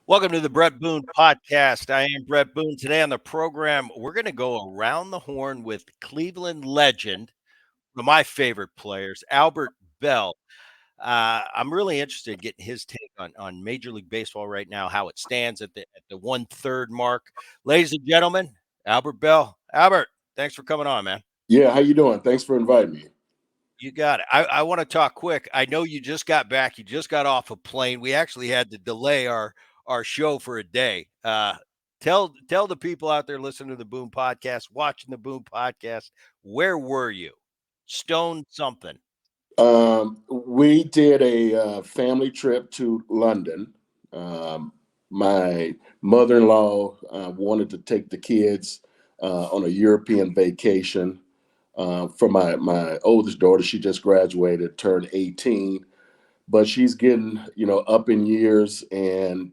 Welcome to the Bret Boone podcast. I am Bret Boone. Today on the program, we're going to go around the horn with Cleveland legend, one of my favorite players, Albert Belle. I'm really interested in getting his take on Major League Baseball right now, how it stands at the 1/3 mark. Ladies and gentlemen, Albert Belle. Albert, thanks for coming on, man. Yeah, how you doing? Thanks for inviting me. You got it. I want to talk quick. I know you just got back. You just got off a plane. We actually had to delay our show for a day. Tell the people out there listening to the Boom podcast, watching the Boom podcast, where were you? Stone something. We did a family trip to London. Um, my mother-in-law wanted to take the kids on a European vacation. For my oldest daughter, she just graduated, turned 18, but she's getting up in years, and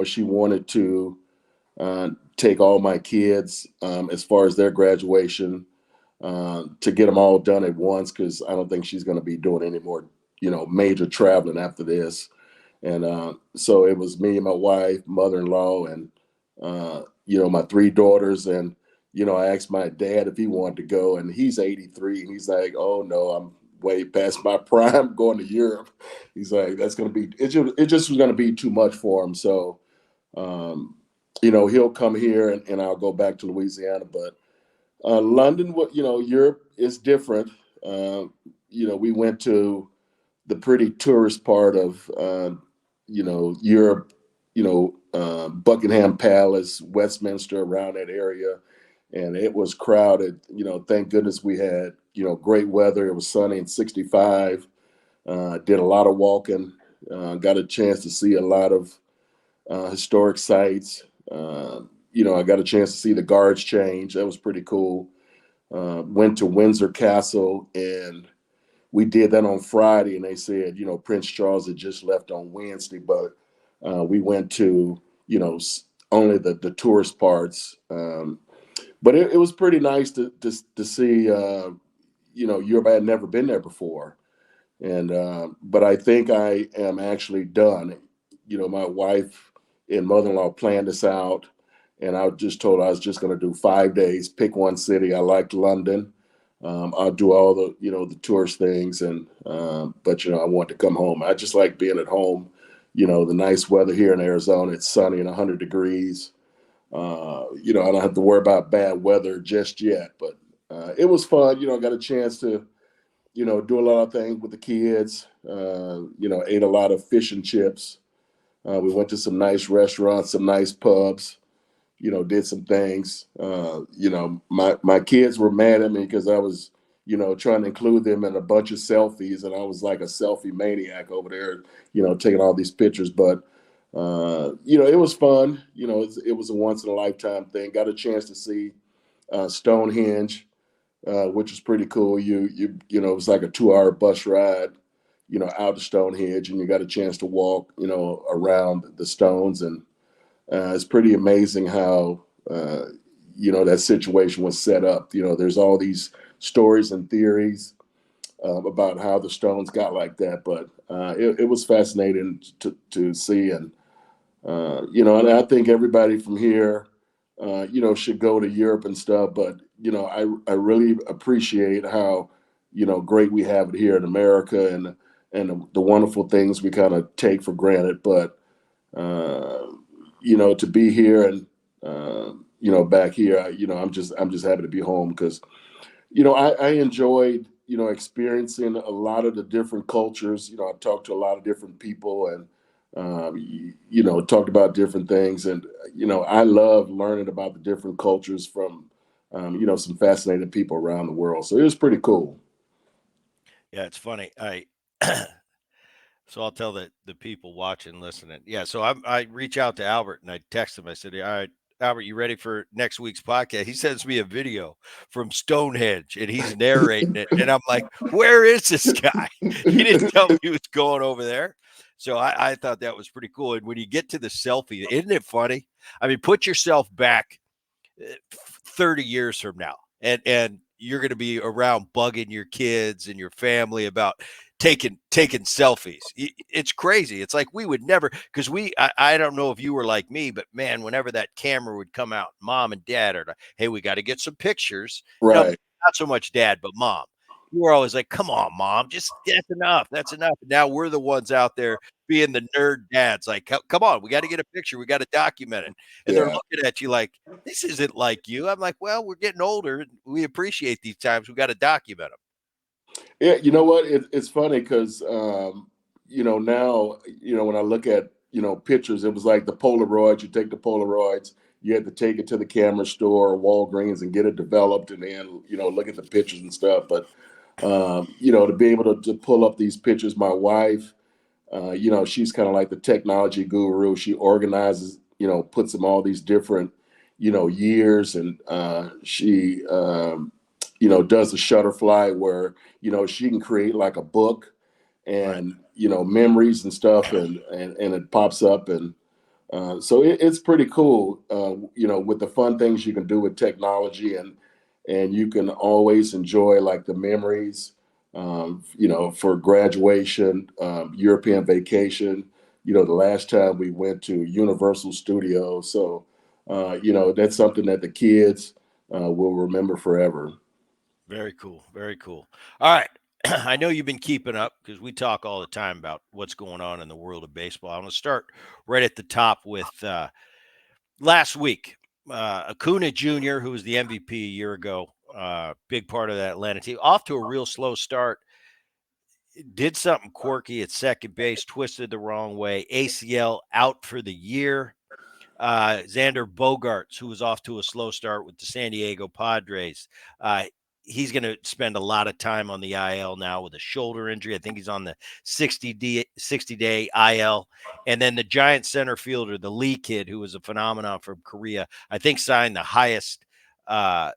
she wanted to take all my kids as far as their graduation to get them all done at once because I don't think she's going to be doing any more, major traveling after this. And so it was me and my wife, mother-in-law, and my three daughters. And I asked my dad if he wanted to go, and he's 83, and he's like, "Oh no, I'm way past my prime going to Europe." He's like, "That's going to be it just was going to be too much for him." So um, he'll come here, and I'll go back to Louisiana, but. London, Europe is different. We went to the pretty tourist part of, Europe, Buckingham Palace, Westminster, around that area. And it was crowded. Thank goodness we had, great weather. It was sunny and 65. Did a lot of walking, got a chance to see a lot of historic sites. I got a chance to see the guards change. That was pretty cool. Went to Windsor Castle, and we did that on Friday. And they said, Prince Charles had just left on Wednesday, but we went to, only the tourist parts. But it was pretty nice to see, Europe. I had never been there before. And but I think I am actually done. My wife and mother-in-law planned this out, and I just told her I was just going to do 5 days, pick one city. I liked London. I'll do all the tourist things, and but I want to come home. I just like being at home. The nice weather here in Arizona. It's sunny and 100 degrees. I don't have to worry about bad weather just yet, but it was fun. I got a chance to do a lot of things with the kids. Ate a lot of fish and chips. We went to some nice restaurants, some nice pubs. Did some things. My kids were mad at me because I was, trying to include them in a bunch of selfies, and I was like a selfie maniac over there, taking all these pictures. But it was fun. It was a once in a lifetime thing. Got a chance to see Stonehenge, which was pretty cool. It was like a 2-hour bus ride, out to Stonehenge, and you got a chance to walk, around the stones, and it's pretty amazing how that situation was set up. There's all these stories and theories about how the stones got like that, but it was fascinating to see, and and I think everybody from here, should go to Europe and stuff. But I really appreciate how great we have it here in America, and the wonderful things we kind of take for granted. But uh, to be here and back here, I'm just happy to be home because I enjoyed experiencing a lot of the different cultures. I talked to a lot of different people, and talked about different things, and I love learning about the different cultures from some fascinating people around the world. So it was pretty cool. Yeah, it's funny. I so I'll tell the people watching, listening. Yeah, so I reach out to Albert and I text him. I said, "All right, Albert, you ready for next week's podcast?" He sends me a video from Stonehenge and he's narrating it, and I'm like, "Where is this guy?" He didn't tell me he was going over there. So I thought that was pretty cool. And when you get to the selfie, isn't it funny? I mean, put yourself back 30 years from now, and you're going to be around bugging your kids and your family about taking selfies. It's crazy. It's like we would never, because I don't know if you were like me, but man, whenever that camera would come out, mom and dad are like, hey, we got to get some pictures. Right. Not so much dad, but mom. You were always like, come on, mom, just that's enough. That's enough. And now we're the ones out there being the nerd dads. Like, come on, we got to get a picture. We got to document it. And they're Yeah. looking at you like, this isn't like you. I'm like, well, we're getting older. We appreciate these times. We got to document them. Yeah, you know what? It's funny because now when I look at pictures, it was like the Polaroids. You take the Polaroids, you had to take it to the camera store or Walgreens and get it developed, and then look at the pictures and stuff. But to be able to pull up these pictures, my wife, she's kind of like the technology guru. She organizes, puts them all these different, years, and she does the Shutterfly where she can create like a book Right. and memories and stuff, and it pops up, and so it's pretty cool, with the fun things you can do with technology, and you can always enjoy like the memories, for graduation, European vacation, the last time we went to Universal Studios. So, that's something that the kids will remember forever. Very cool. Very cool. All right. I know you've been keeping up because we talk all the time about what's going on in the world of baseball. I'm going to start right at the top with last week. Acuna Jr., who was the MVP a year ago, big part of that Atlanta team, off to a real slow start. Did something quirky at second base, twisted the wrong way. ACL out for the year. Xander Bogaerts, who was off to a slow start with the San Diego Padres. He's going to spend a lot of time on the IL now with a shoulder injury. I think he's on the 60-day IL. And then the Giant center fielder, the Lee kid, who was a phenomenon from Korea, I think signed the highest uh,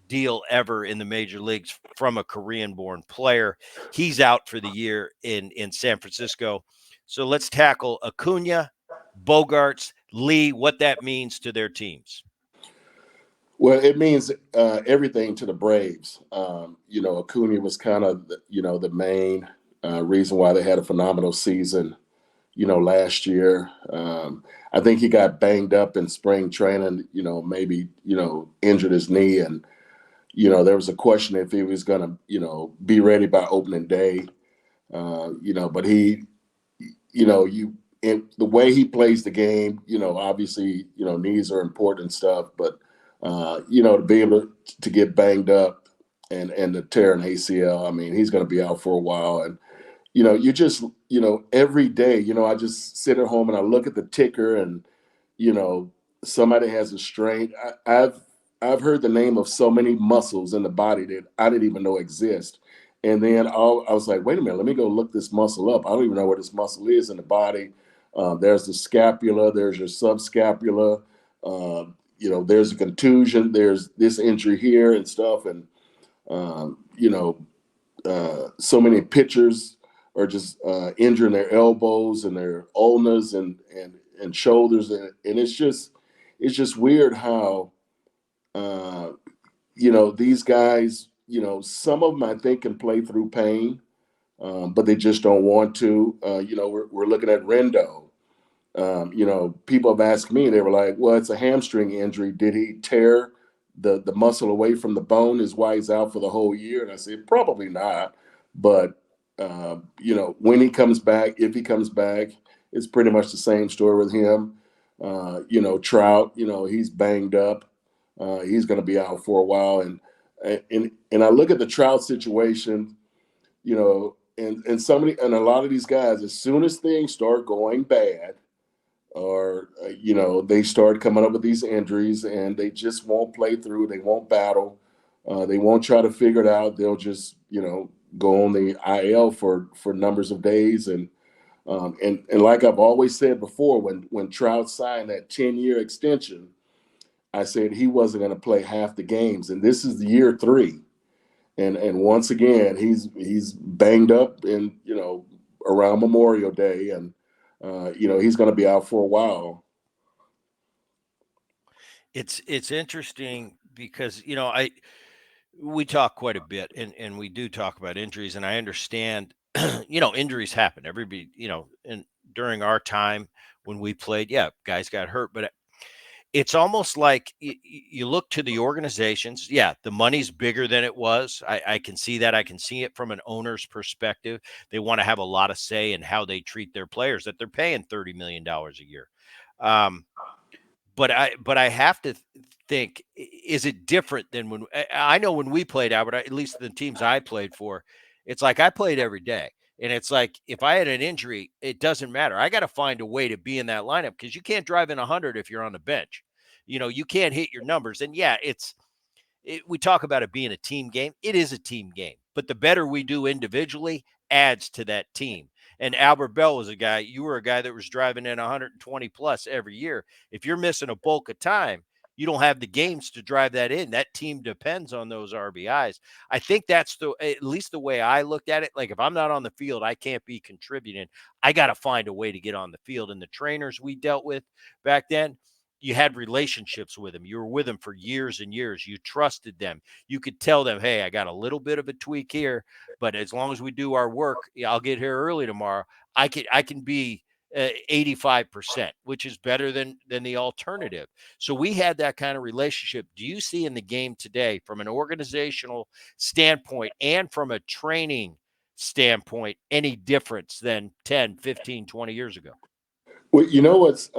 deal ever in the major leagues from a Korean born player. He's out for the year in San Francisco. So let's tackle Acuna, Bogarts, Lee, what that means to their teams. Well, it means everything to the Braves. Acuna was kind of the main reason why they had a phenomenal season. Last year, I think he got banged up in spring training. Maybe injured his knee, and there was a question if he was going to be ready by opening day. But he, the way he plays the game, obviously, knees are important stuff, but to be able to get banged up and to tear an ACL, I mean, he's going to be out for a while. And, you just, every day, I just sit at home and I look at the ticker, and, you know, somebody has a strain. I've heard the name of so many muscles in the body that I didn't even know exist. And then I was like, wait a minute, let me go look this muscle up. I don't even know where this muscle is in the body. There's the scapula, there's your subscapula, there's a contusion, there's this injury here and stuff. And, um, you know, so many pitchers are just injuring their elbows and their ulnas and shoulders. And it's just weird how, uh, these guys, some of them I think can play through pain, but they just don't want to. We're looking at Rendo. People have asked me, they were like, well, it's a hamstring injury. Did he tear the muscle away from the bone is why he's out for the whole year? And I said, probably not. But, when he comes back, if he comes back, it's pretty much the same story with him. Trout, he's banged up. He's going to be out for a while. And I look at the Trout situation, and a lot of these guys, as soon as things start going bad, or they start coming up with these injuries and they just won't play through, they won't battle, they won't try to figure it out, they'll just go on the IL for numbers of days. And like I've always said before, when Trout signed that 10-year extension, I said he wasn't going to play half the games, and this is the year 3. And once again, he's banged up and around Memorial Day, and he's going to be out for a while. It's interesting because I We talk quite a bit, and we do talk about injuries, and I understand, injuries happen. Everybody, and during our time when we played, yeah, guys got hurt, but it's almost like you look to the organizations. Yeah, the money's bigger than it was. I can see that. I can see it from an owner's perspective. They want to have a lot of say in how they treat their players that they're paying $30 million a year. Um, but I have to think, is it different than when I know when we played, Albert, at least the teams I played for, it's like I played every day. And it's like if I had an injury, it doesn't matter. I got to find a way to be in that lineup because you can't drive in 100 if you're on the bench. You can't hit your numbers. And yeah, we talk about it being a team game. It is a team game, but the better we do individually adds to that team. And Albert Belle was a guy, you were a guy that was driving in 120 plus every year. If you're missing a bulk of time, you don't have the games to drive that in. That team depends on those RBIs. I think that's at least the way I looked at it. Like if I'm not on the field, I can't be contributing. I got to find a way to get on the field. And the trainers we dealt with back then, you had relationships with them. You were with them for years and years. You trusted them. You could tell them, hey, I got a little bit of a tweak here, but as long as we do our work, I'll get here early tomorrow. I can be 85%, which is better than the alternative. So we had that kind of relationship. Do you see in the game today, from an organizational standpoint and from a training standpoint, any difference than 10, 15, 20 years ago? Well, what's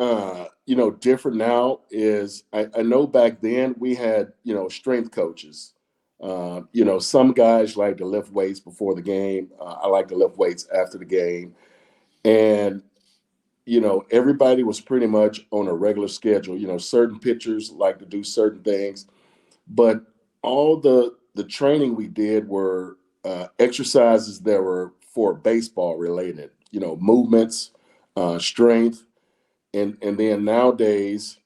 different now is I know back then we had strength coaches. Some guys like to lift weights before the game. I like to lift weights after the game, and everybody was pretty much on a regular schedule. Certain pitchers like to do certain things, but all the training we did were exercises that were for baseball related. Movements, strength, and then nowadays,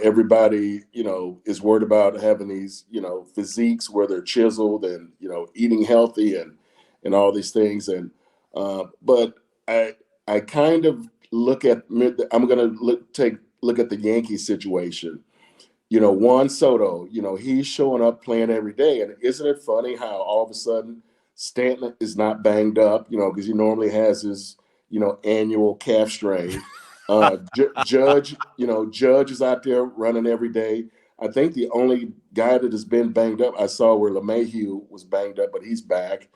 everybody is worried about having these physiques where they're chiseled and eating healthy and all these things. And but I kind of look at I'm going to look at the Yankees situation. Juan Soto, he's showing up playing every day. And isn't it funny how all of a sudden Stanton is not banged up, because he normally has his, annual calf strain. Judge, Judge is out there running every day. I think the only guy that has been banged up, I saw where LeMahieu was banged up, but he's back.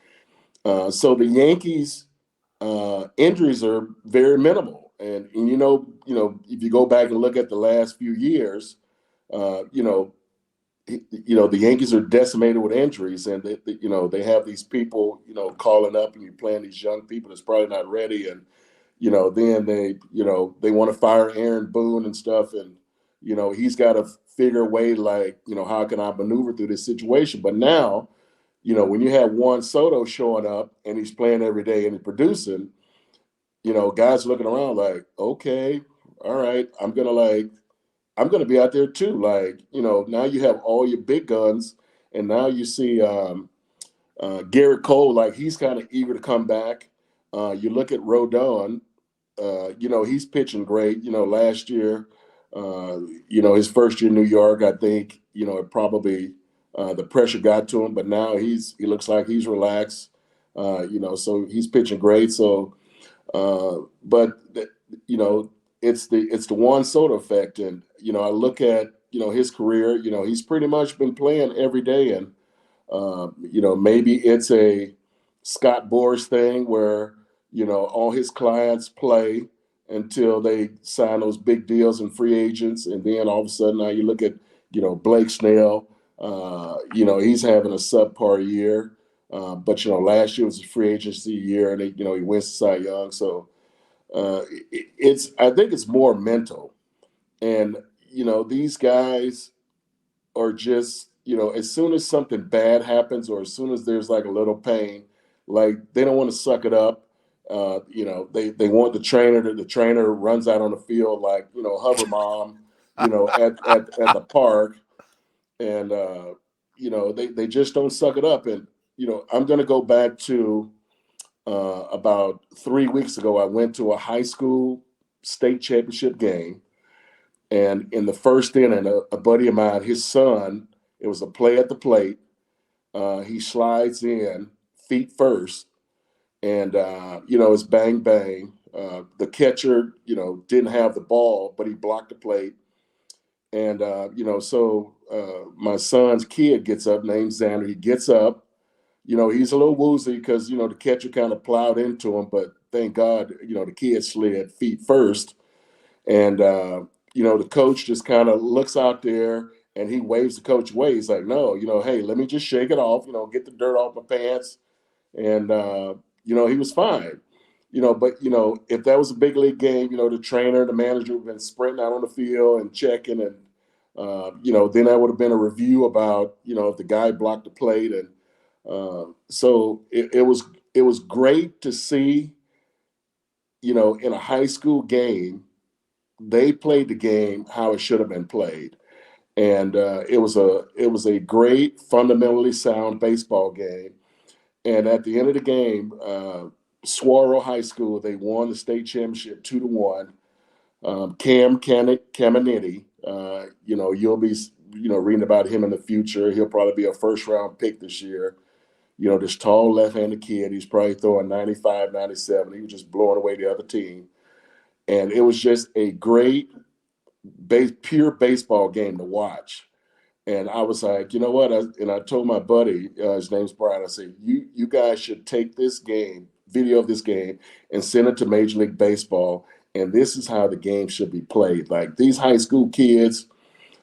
So the Yankees injuries are very minimal. And if you go back and look at the last few years, uh, you know, the Yankees are decimated with injuries, and they have these people, calling up, and you're playing these young people that's probably not ready, and then they want to fire Aaron Boone and stuff, and he's got to figure a way, like, how can I maneuver through this situation? But now, when you have Juan Soto showing up and he's playing every day and he's producing, guys looking around like, okay, all right, I'm gonna be out there too. Like, now you have all your big guns, and now you see Garrett Cole, like he's kind of eager to come back. You look at Rodon, he's pitching great. Last year, his first year in New York, I think, it probably the pressure got to him, but now he looks like he's relaxed. So he's pitching great. So, but it's the Juan Soto effect, and I look at his career. He's pretty much been playing every day, and maybe it's a Scott Boras thing where all his clients play until they sign those big deals and free agents, and then all of a sudden now you look at Blake Snell. He's having a subpar year, but last year was a free agency year, and he wins the Cy Young. So I think it's more mental, and these guys are just as soon as something bad happens or as soon as there's like a little pain, like they don't want to suck it up. They want the trainer runs out on the field like hover mom, at the park, and they just don't suck it up. And I'm going to go back to about 3 weeks ago. I went to a high school state championship game, and in the first inning, a buddy of mine, his son It was a play at the plate. He slides in feet first, and it's bang bang. The catcher, didn't have the ball, but he blocked the plate. And my son's kid gets up, named Xander. He gets up. He's a little woozy because the catcher kind of plowed into him, but thank God, the kid slid feet first. And the coach just kind of looks out there and he waves the coach away. He's like, no, hey, let me just shake it off, get the dirt off my pants. And he was fine. But if that was a big league game, the trainer, the manager would have been sprinting out on the field and checking, and then that would have been a review about if the guy blocked the plate, and so it was great to see. In a high school game, they played the game how it should have been played, and it was a great, fundamentally sound baseball game. And at the end of the game, Saguaro High School, they won the state championship 2-1. Caminetti, you'll be reading about him in the future. He'll probably be a first round pick this year. This tall left-handed kid, he's probably throwing 95, 97. He was just blowing away the other team. And it was just a great, pure baseball game to watch. And I was like, you know what? I told my buddy, his name's Brian, I said, you guys should take this game, video of this game, and send it to Major League Baseball. And this is how the game should be played. Like, these high school kids,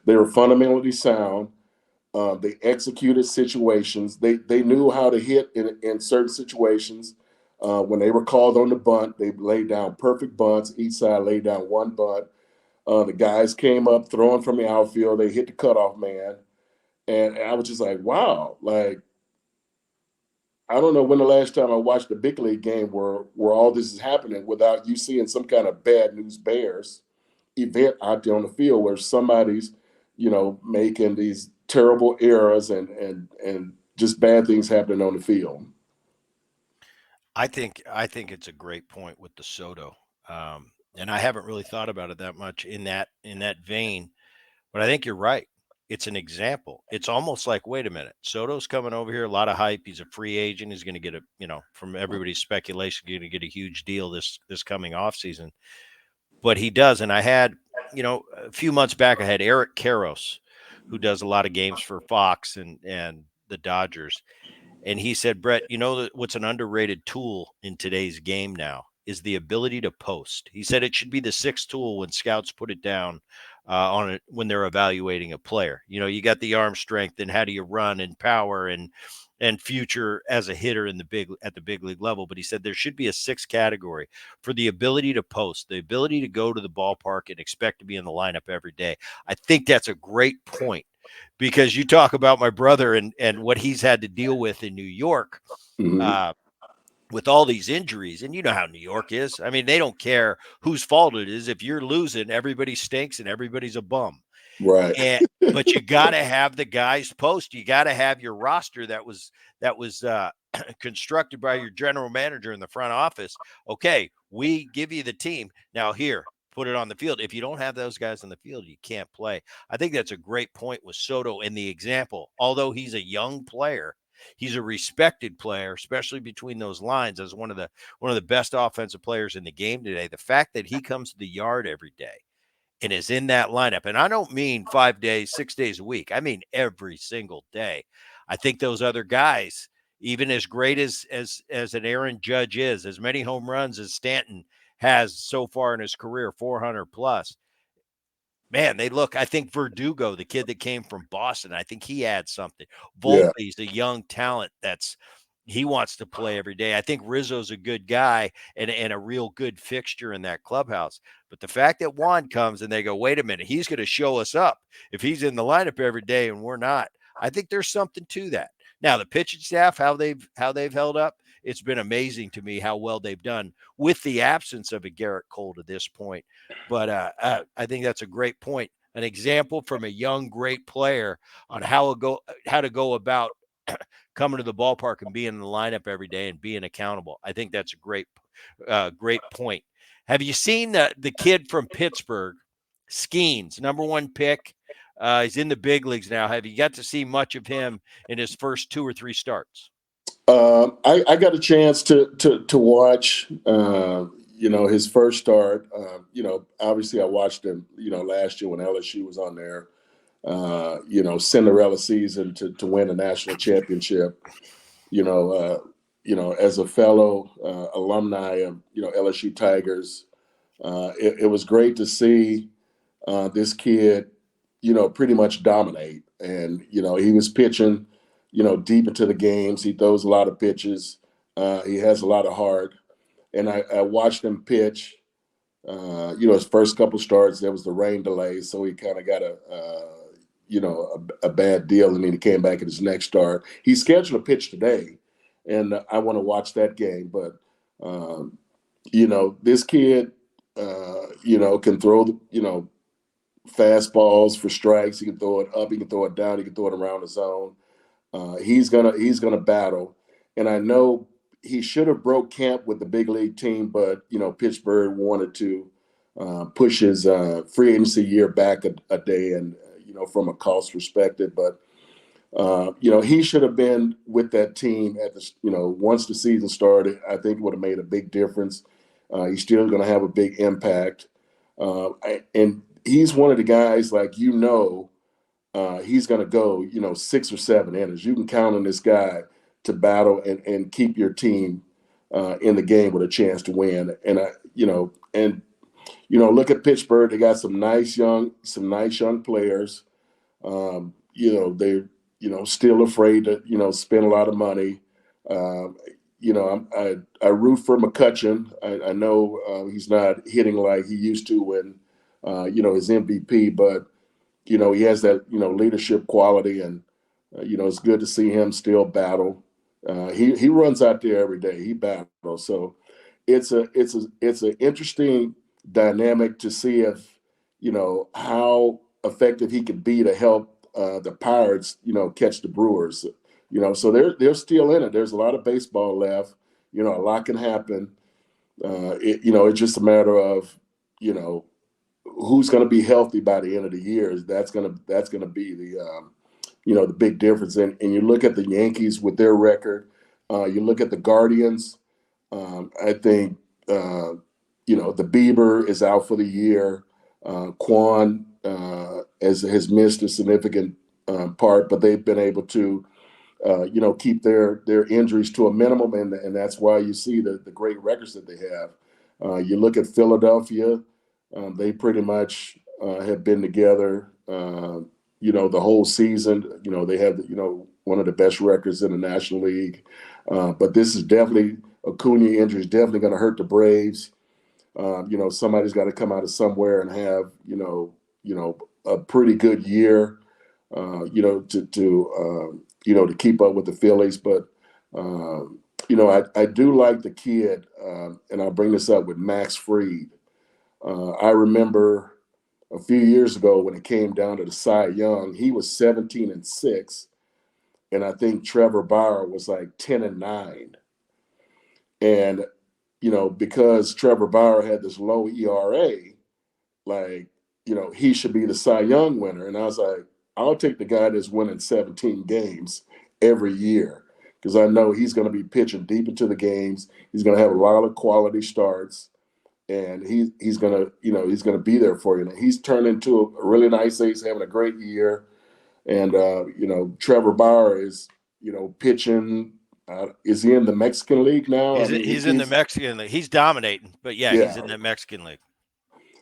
they were fundamentally sound. They executed situations. They knew how to hit in certain situations. When they were called on the bunt, they laid down perfect bunts. Each side laid down one bunt. The guys came up throwing from the outfield. They hit the cutoff man. And I was just like, wow. Like, I don't know when the last time I watched a big league game where all this is happening without you seeing some kind of bad news bears event out there on the field where somebody's, making these terrible errors and just bad things happening on the field. I think it's a great point with the Soto, and I haven't really thought about it that much in that vein. But I think you're right. It's an example. It's almost like, wait a minute, Soto's coming over here, a lot of hype. He's a free agent. He's going to get from everybody's speculation, going to get a huge deal this coming off season. But he does, and I had a few months back, I had Eric Karros, who does a lot of games for Fox and the Dodgers, and he said, Bret, what's an underrated tool in today's game now is the ability to post. He said it should be the sixth tool when scouts put it down on it when they're evaluating a player. You got the arm strength and how do you run and power and future as a hitter at the big league level. But he said there should be a sixth category for the ability to post, the ability to go to the ballpark and expect to be in the lineup every day. I think that's a great point because you talk about my brother and what he's had to deal with in New York. Mm-hmm. Uh, with all these injuries, and you know how New York is. I mean, they don't care whose fault it is. If you're losing, everybody stinks and everybody's a bum. Right. And but you got to have the guys post. You got to have your roster that was constructed by your general manager in the front office. Okay, we give you the team. Now here, put it on the field. If you don't have those guys on the field, you can't play. I think that's a great point with Soto and the example. Although he's a young player, he's a respected player, especially between those lines as one of the best offensive players in the game today. The fact that he comes to the yard every day and is in that lineup. And I don't mean 5 days, 6 days a week. I mean every single day. I think those other guys, even as great as an Aaron Judge is, as many home runs as Stanton has so far in his career, 400 plus. Man, they look. I think Verdugo, the kid that came from Boston, I think he adds something. Yeah. Volpe's a young talent he wants to play every day. I think Rizzo's a good guy and a real good fixture in that clubhouse. But the fact that Juan comes and they go, wait a minute, he's going to show us up if he's in the lineup every day and we're not. I think there's something to that. Now the pitching staff, how they've held up, it's been amazing to me how well they've done with the absence of a Garrett Cole to this point. But I think that's a great point, an example from a young great player on how to go about coming to the ballpark and being in the lineup every day and being accountable. I think that's a great point. Have you seen the kid from Pittsburgh, Skenes, number one pick? He's in the big leagues now. Have you got to see much of him in his first 2 or 3 starts? I got a chance to watch, his first start. Obviously I watched him, last year when LSU was on there, Cinderella season to win a national championship. You know, uh, as a fellow alumni of LSU Tigers, it was great to see this kid, pretty much dominate. And, he was pitching, deep into the games. He throws a lot of pitches. He has a lot of heart. And I watched him pitch. His first couple starts, there was the rain delay. So he kind of got a bad deal. And then he came back in his next start. He's scheduled a pitch today. And I want to watch that game. But, this kid, can throw, fastballs for strikes. He can throw it up. He can throw it down. He can throw it around the zone. He's gonna battle. And I know he should have broke camp with the big league team, but Pittsburgh wanted to push his free agency year back a day, and from a cost perspective. But he should have been with that team at the once the season started. I think it would have made a big difference. He's still going to have a big impact, and he's one of the guys he's going to go 6 or 7 innings. You can count on this guy to battle and keep your team in the game with a chance to win. And look at Pittsburgh. They got some nice young players. They're still afraid to spend a lot of money. I root for McCutcheon. I know he's not hitting like he used to when his MVP, but he has that leadership quality, and it's good to see him still battle. He runs out there every day. He battles. So it's an interesting dynamic to see if how effective he could be to help the Pirates catch the Brewers. So they're still in it. There's a lot of baseball left. A lot can happen. It's just a matter of who's going to be healthy by the end of the year. That's going to be the big difference. And you look at the Yankees with their record. You look at the Guardians. I think the Bieber is out for the year. Quan has missed a significant part, but they've been able to keep their injuries to a minimum, and that's why you see the great records that they have. You look at Philadelphia. They pretty much have been together, the whole season. They have, one of the best records in the National League. But this is definitely, Acuna injury is definitely going to hurt the Braves. Somebody's got to come out of somewhere and have, a pretty good year, to keep up with the Phillies. But, I do like the kid, and I'll bring this up with Max Fried. I remember a few years ago when it came down to the Cy Young, he was 17-6, and I think Trevor Bauer was like 10-9. And because Trevor Bauer had this low ERA, he should be the Cy Young winner. And I was like, I'll take the guy that's winning 17 games every year, because I know he's going to be pitching deep into the games. He's going to have a lot of quality starts. And he's gonna be there for you. And he's turned into a really nice ace, having a great year. And Trevor Bauer is pitching. Is he in the Mexican League now? He's in the Mexican League. He's dominating, but yeah, he's in the Mexican League.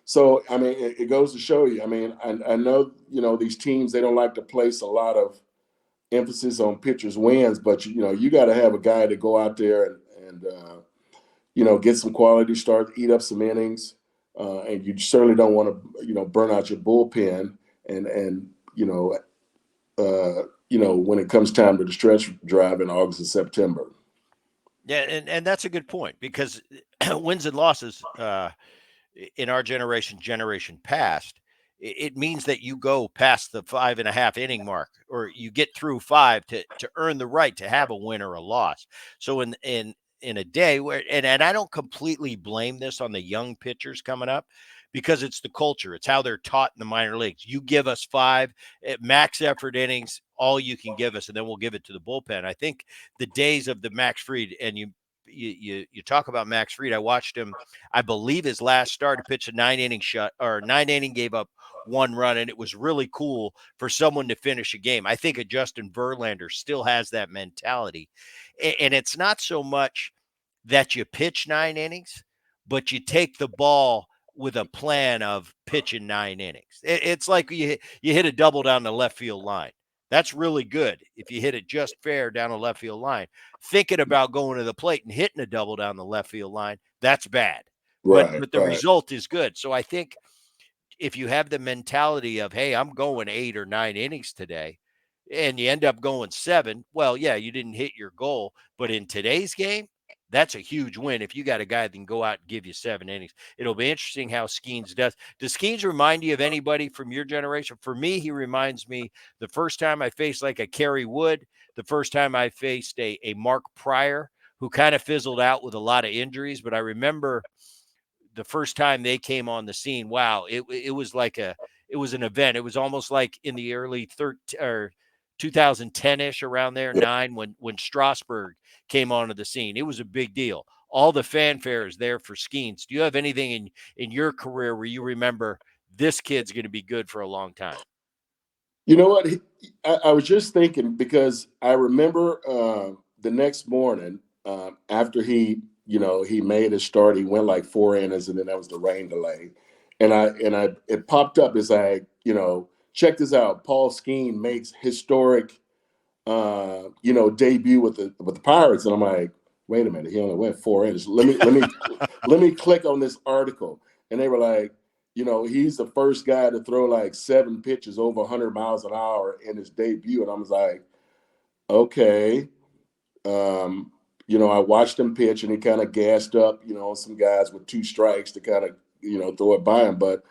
So it goes to show you. I know these teams, they don't like to place a lot of emphasis on pitchers' wins, but you got to have a guy to go out there and get some quality start, eat up some innings, and you certainly don't want to, burn out your bullpen. And when it comes time to the stretch drive in August and September. Yeah, and that's a good point, because wins and losses in our generation past, it means that you go past the 5.5 inning mark, or you get through 5 to earn the right to have a win or a loss. So in a day where, and I don't completely blame this on the young pitchers coming up, because it's the culture. It's how they're taught in the minor leagues. You give us 5 at max effort innings, all you can give us, and then we'll give it to the bullpen. I think the days of the Max Fried, and you talk about Max Fried. I watched him. I believe his last start, he pitched a 9 inning shut or 9 inning, gave up 1 run, and it was really cool for someone to finish a game. I think a Justin Verlander still has that mentality, and it's not so much that you pitch 9 innings, but you take the ball with a plan of pitching 9 innings. It's like you hit a double down the left field line. That's really good if you hit it just fair down the left field line. Thinking about going to the plate and hitting a double down the left field line, that's bad. But Right, but the right. result is good. So I think if you have the mentality of, hey, I'm going 8 or 9 innings today, and you end up going 7, well, yeah, you didn't hit your goal. But in today's game, that's a huge win if you got a guy that can go out and give you 7 innings. It'll be interesting how Skenes does. Does Skenes remind you of anybody from your generation? For me, he reminds me the first time I faced like a Kerry Wood, the first time I faced a Mark Pryor, who kind of fizzled out with a lot of injuries. But I remember the first time they came on the scene, wow, it was like it was an event. It was almost like in the early 13 or 2010-ish, around there, 9, when Strasburg came onto the scene. It was a big deal. All the fanfare is there for Skeens. Do you have anything in your career where you remember this kid's going to be good for a long time? You know what? I was just thinking because I remember the next morning after he made his start, he went like 4 innings, and then that was the rain delay, and I it popped up as check this out. Paul Skeen makes historic debut with the Pirates, and I'm like, wait a minute, he only went 4 innings. Let me click on this article, and they were like, he's the first guy to throw like 7 pitches over 100 miles an hour in his debut, and I was like, okay. I watched him pitch, and he kind of gassed up, some guys with 2 strikes to kind of throw it by him, but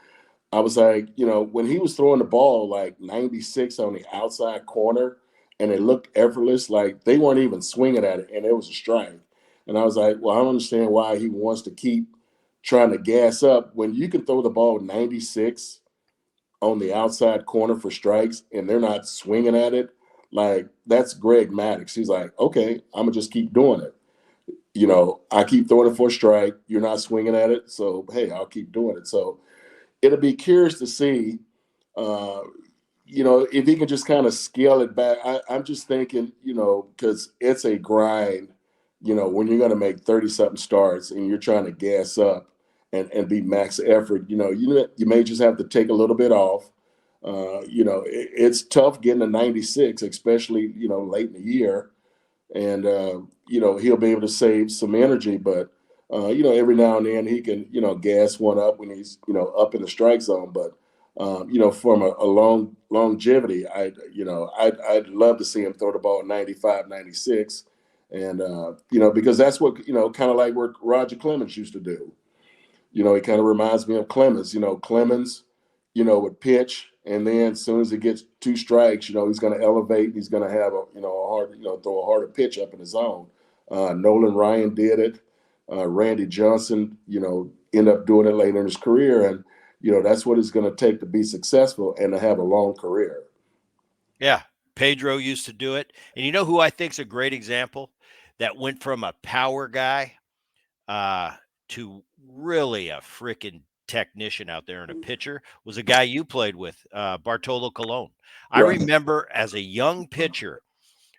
I was like, when he was throwing the ball like 96 on the outside corner and it looked effortless, like they weren't even swinging at it and it was a strike. And I was like, well, I don't understand why he wants to keep trying to gas up when you can throw the ball 96 on the outside corner for strikes and they're not swinging at it. Like, that's Greg Maddux. He's like, okay, I'm going to just keep doing it. I keep throwing it for a strike. You're not swinging at it. So, hey, I'll keep doing it. So, it'll be curious to see, uh, if he can just kind of scale it back. I'm just thinking, because it's a grind, when you're going to make 30 something starts and you're trying to gas up and be max effort, you may just have to take a little bit off. It's tough getting a 96, especially, late in the year, and he'll be able to save some energy, but every now and then he can gas one up when he's up in the strike zone. But from a longevity, I'd love to see him throw the ball 95, 96, and because that's what kind of like what Roger Clemens used to do. He kind of reminds me of Clemens. Clemens, would pitch, and then as soon as he gets 2 strikes, he's going to elevate. He's going to have a hard, throw a harder pitch up in the zone. Nolan Ryan did it. Randy Johnson, end up doing it later in his career, and that's what it's going to take to be successful and to have a long career. Yeah, Pedro used to do it, and you know who I think's a great example that went from a power guy uh, to really a freaking technician out there and a pitcher was a guy you played with, Bartolo Colon. I Right, remember as a young pitcher,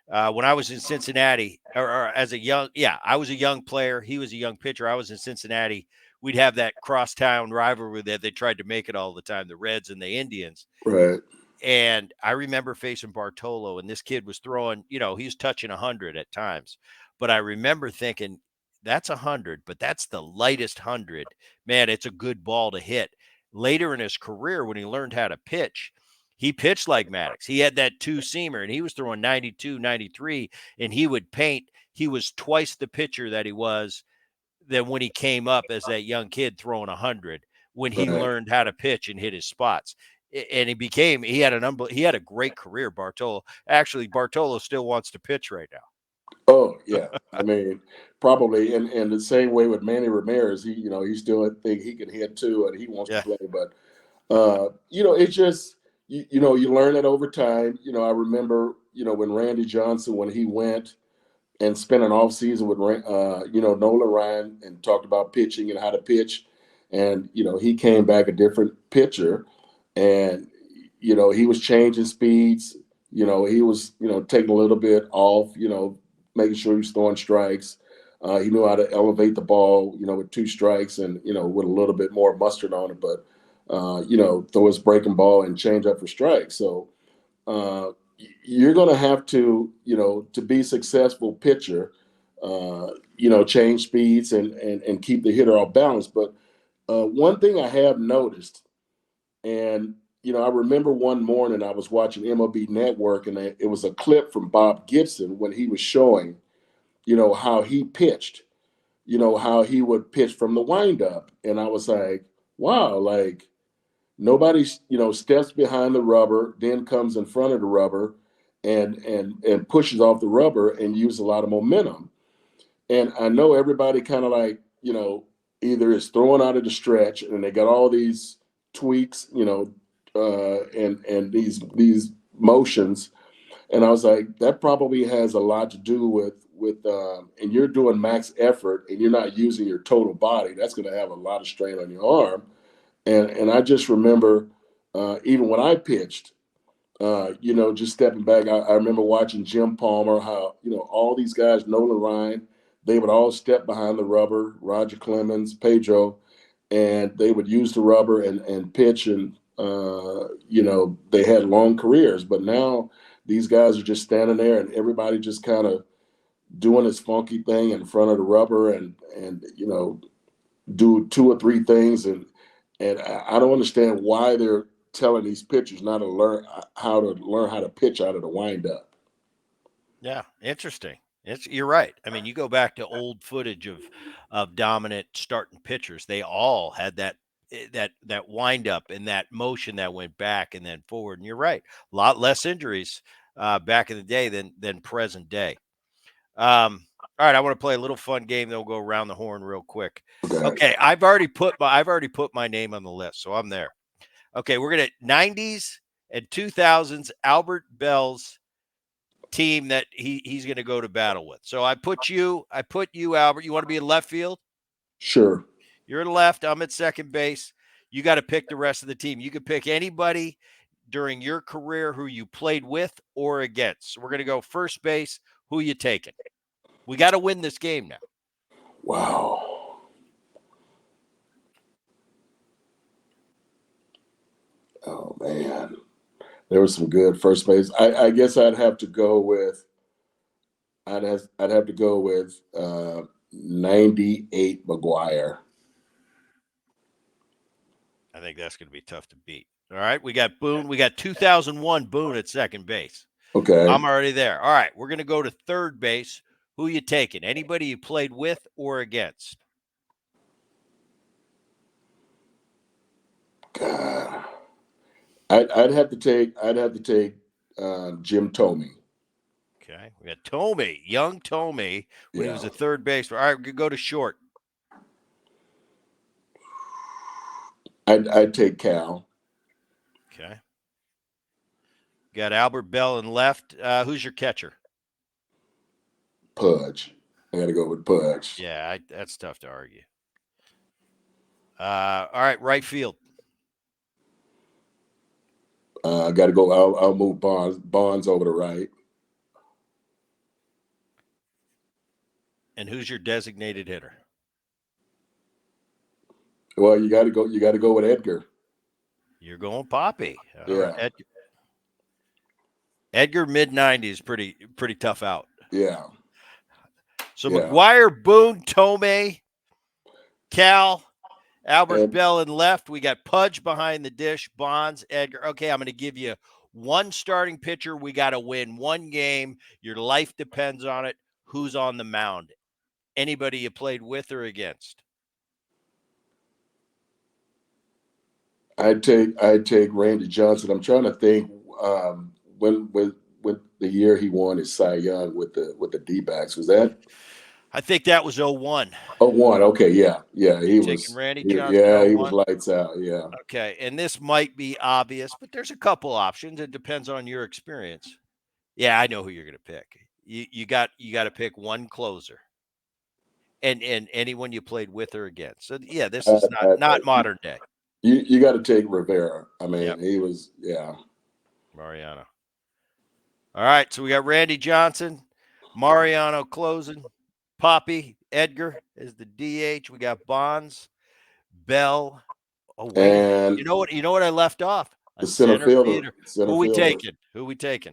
when I was in Cincinnati, or as a young, yeah, I was a young player. He was a young pitcher. I was in Cincinnati. We'd have that crosstown rivalry that they tried to make it all the time, the Reds and the Indians. right, And I remember facing Bartolo, and this kid was throwing, he was touching 100 at times. But I remember thinking, that's 100, but that's the lightest 100. Man, it's a good ball to hit. Later in his career, when he learned how to pitch, he pitched like Maddox. He had that 2-seamer, and he was throwing 92, 93, and he would paint. He was twice the pitcher that he was than when he came up as that young kid throwing 100, when he right. learned how to pitch and hit his spots. And he had a great career. Bartolo still wants to pitch right now. Oh yeah, I mean, probably, and the same way with Manny Ramirez. He still think he can hit too, and he wants to Yeah. play. But it's just you learn it over time. I remember when Randy Johnson, when he went and spent an off season with Nolan Ryan and talked about pitching and how to pitch, and he came back a different pitcher, and he was changing speeds. He was taking a little bit off. Making sure he was throwing strikes. He knew how to elevate the ball. With two strikes and with a little bit more mustard on it, but throw his breaking ball and change up for strikes. So uh, you're going to have to be a successful pitcher, change speeds and keep the hitter off balance. But one thing I have noticed, and I remember one morning I was watching MLB Network, and it was a clip from Bob Gibson when he was showing, how he pitched, how he would pitch from the windup, and I was like, wow, like nobody, steps behind the rubber, then comes in front of the rubber, and pushes off the rubber and uses a lot of momentum. And I know everybody kind of like, either is throwing out of the stretch, and they got all these tweaks, and these motions. And I was like, that probably has a lot to do with and you're doing max effort and you're not using your total body. That's going to have a lot of strain on your arm. And I just remember, even when I pitched, just stepping back, I remember watching Jim Palmer, how, all these guys, Nolan Ryan, they would all step behind the rubber, Roger Clemens, Pedro, and they would use the rubber and pitch. And, they had long careers. But now these guys are just standing there and everybody just kind of doing this funky thing in front of the rubber and do two or three things. And I don't understand why they're telling these pitchers not to learn how to pitch out of the windup. Yeah, interesting. You're right. I mean, you go back to old footage of dominant starting pitchers. They all had that wind up and that motion that went back and then forward. And you're right. A lot less injuries back in the day than present day. All right, I want to play a little fun game. Then we'll go around the horn real quick. Okay, Okay, I've already put my name on the list, so I'm there. Okay, we're gonna 90s and 2000s Albert Bell's team that he's going to go to battle with. So I put you, Albert. You want to be in left field? sure. You're in left. I'm at second base. You got to pick the rest of the team. You could pick anybody during your career who you played with or against. So we're going to go first base. Who you taking? We got to win this game now. Wow. Oh man, there was some good first base. I guess I'd have to go with 98 McGuire. I think that's going to be tough to beat. All right, we got Boone. We got 2001 Boone at second base. Okay. I'm already there. All right, we're going to go to third base. Who you taking? Anybody you played with or against? God. I'd have to take Jim Tomey. Okay, we got Tomey, young Tomey, when he Yeah. was a third baseman. All right, we could go to short. I'd take Cal. Okay, got Albert Bell in left. Who's your catcher? Pudge. I got to go with Pudge. Yeah, that's tough to argue. All right, right field. I got to go. I'll move Bonds over to right. And who's your designated hitter? Well, you got to go. You got to go with Edgar. You're going Poppy. All right, Yeah. Edgar mid 90s, pretty tough out. Yeah. So Yeah. McGuire, Boone, Tomey, Cal, Albert And Bell in left. We got Pudge behind the dish, Bonds, Edgar. Okay, I'm going to give you one starting pitcher. We got to win one game. Your life depends on it. Who's on the mound? Anybody you played with or against? I'd take Randy Johnson. I'm trying to think when when the year he won his Cy Young with the D-backs? Was that I think that was 01. 01? Okay, yeah, You taking Randy Johnson yeah, he was 01? lights out. Yeah, Okay, and this might be obvious, but there's a couple options. It depends on your experience. Yeah, I know who you're going to pick. You got to pick one closer, and anyone you played with or against. So yeah, this is not modern day. you got to take Rivera. I mean, Yep, he was yeah. Mariano. All right, so we got Randy Johnson, Mariano closing, Poppy Edgar is the DH. We got Bonds, Bell. Oh wait a minute. And You know what I left off? A the center center fielder, fielder. center Who we fielder. taking? Who we taking?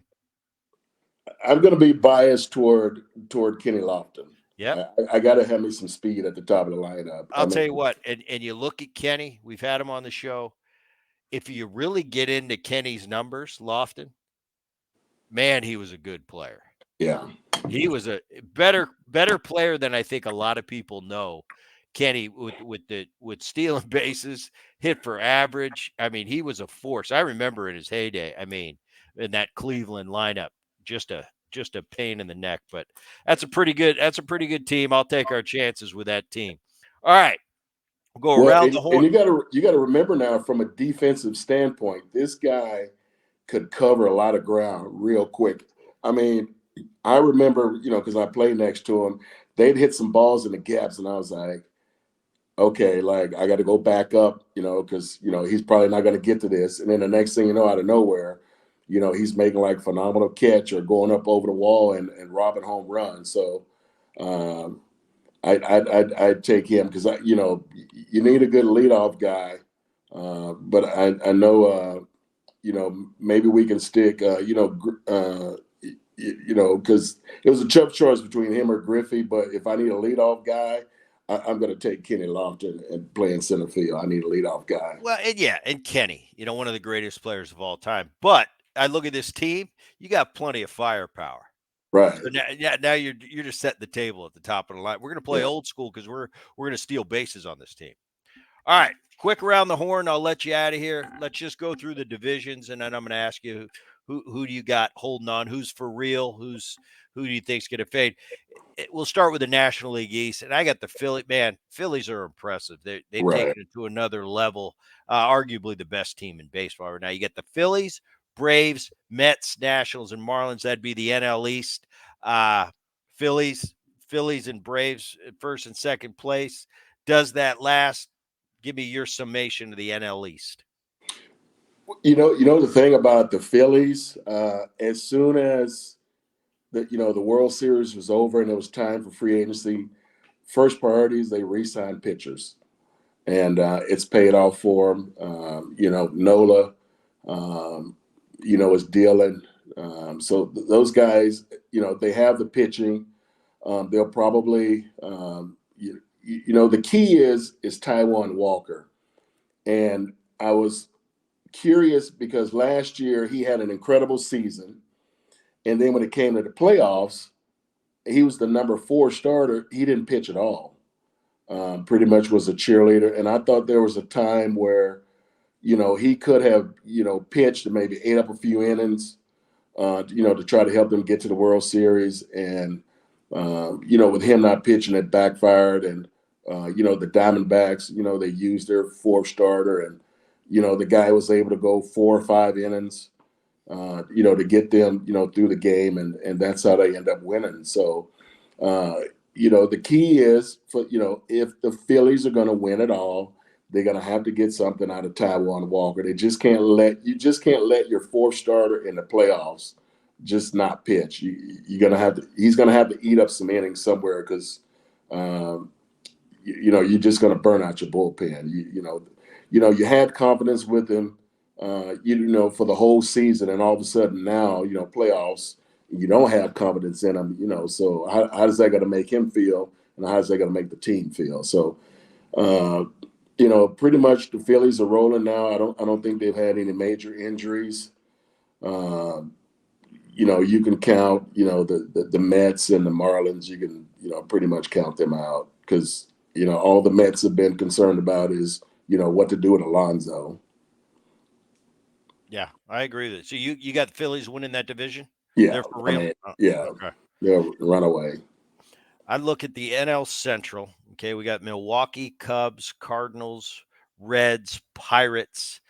I'm going to be biased toward Kenny Lofton. Yep. I got to have me some speed at the top of the lineup. I I'll mean, tell you what, and you look at Kenny, we've had him on the show. If you really get into Kenny's numbers, Lofton, man, he was a good player. yeah, He was a better player than I think a lot of people know. Kenny with stealing bases, hit for average. I mean, he was a force. I remember in his heyday. I mean, in that Cleveland lineup, just a pain in the neck. But that's a pretty good team. I'll take our chances with that team. All right, we'll go well, around the horn. and you got to remember now from a defensive standpoint, this guy could cover a lot of ground real quick. I mean, I remember, because I played next to him, they'd hit some balls in the gaps, and I was like, okay, like I got to go back up, because he's probably not going to get to this. And then the next thing you know, out of nowhere, he's making like phenomenal catch or going up over the wall and robbing home runs. So um, I'd take him because you need a good leadoff guy. But I know maybe we can stick because it was a tough choice between him or Griffey. But if I need a leadoff guy, I'm going to take Kenny Lofton and play in center field. I need a leadoff guy. Well, and Kenny, one of the greatest players of all time. But I look at this team, you got plenty of firepower. Right. So now you're just setting the table at the top of the line. We're going to play Yeah. old school because we're going to steal bases on this team. All right, quick around the horn. I'll let you out of here. Let's just go through the divisions, and then I'm going to ask you who do you got holding on? Who's for real? Who do you think's going to fade? We'll start with the National League East, and I got the Philly. Man, Phillies are impressive. They've Right. taken it to another level. Arguably the best team in baseball right now. You get the Phillies, Braves, Mets, Nationals, and Marlins. That'd be the NL East. Uh, Phillies, and Braves first and second place. Does that last? Give me your summation of the NL East. The thing about the Phillies, as soon as the World Series was over and it was time for free agency, first priorities they re-signed pitchers, and it's paid off for them. Nola, is dealing. So those guys, they have the pitching. They'll probably, the key is Taijuan Walker, and I was curious because last year he had an incredible season. And then when it came to the playoffs, he was the number 4 starter. He didn't pitch at all. Pretty much was a cheerleader. And I thought there was a time where, he could have, pitched and maybe ate up a few innings, to try to help them get to the World Series. And, with him not pitching, it backfired. And, the Diamondbacks, they used their 4th starter. And, the guy was able to go 4 or 5 innings. To get them, through the game, and that's how they end up winning. So, the key is for if the Phillies are going to win it all, they're going to have to get something out of Taijuan Walker. They just can't let your 4th starter in the playoffs just not pitch. He's going to have to eat up some innings somewhere because, you're just going to burn out your bullpen. You had confidence with him. For the whole season, and all of a sudden now, playoffs, you don't have confidence in him, so how is that going to make him feel, and how is that going to make the team feel? So, pretty much the Phillies are rolling now. I don't think they've had any major injuries. You can count, the Mets and the Marlins, you can, pretty much count them out because, all the Mets have been concerned about is, what to do with Alonso. Yeah, I agree with it. So you got the Phillies winning that division? Yeah, They're for I real? mean, yeah, Okay. they'll run away. I look at the NL Central. Okay, we got Milwaukee, Cubs, Cardinals, Reds, Pirates.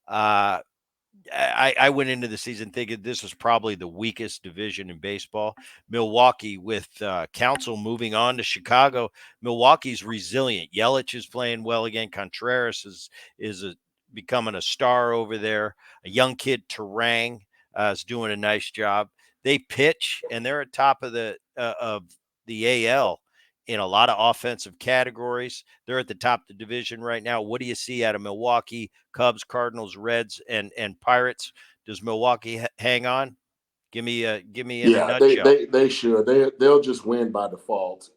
Uh, I went into the season thinking this was probably the weakest division in baseball. Milwaukee, with Council moving on to Chicago, Milwaukee's resilient. Yelich is playing well again. Contreras is becoming a star over there. A young kid, Terang, is doing a nice job. They pitch, and they're at top of the AL in a lot of offensive categories. They're at the top of the division right now. What do you see out of Milwaukee, Cubs, Cardinals, Reds, and Pirates? Does Milwaukee hang on? Give me in a Yeah, nutshell. they should. They'll just win by default.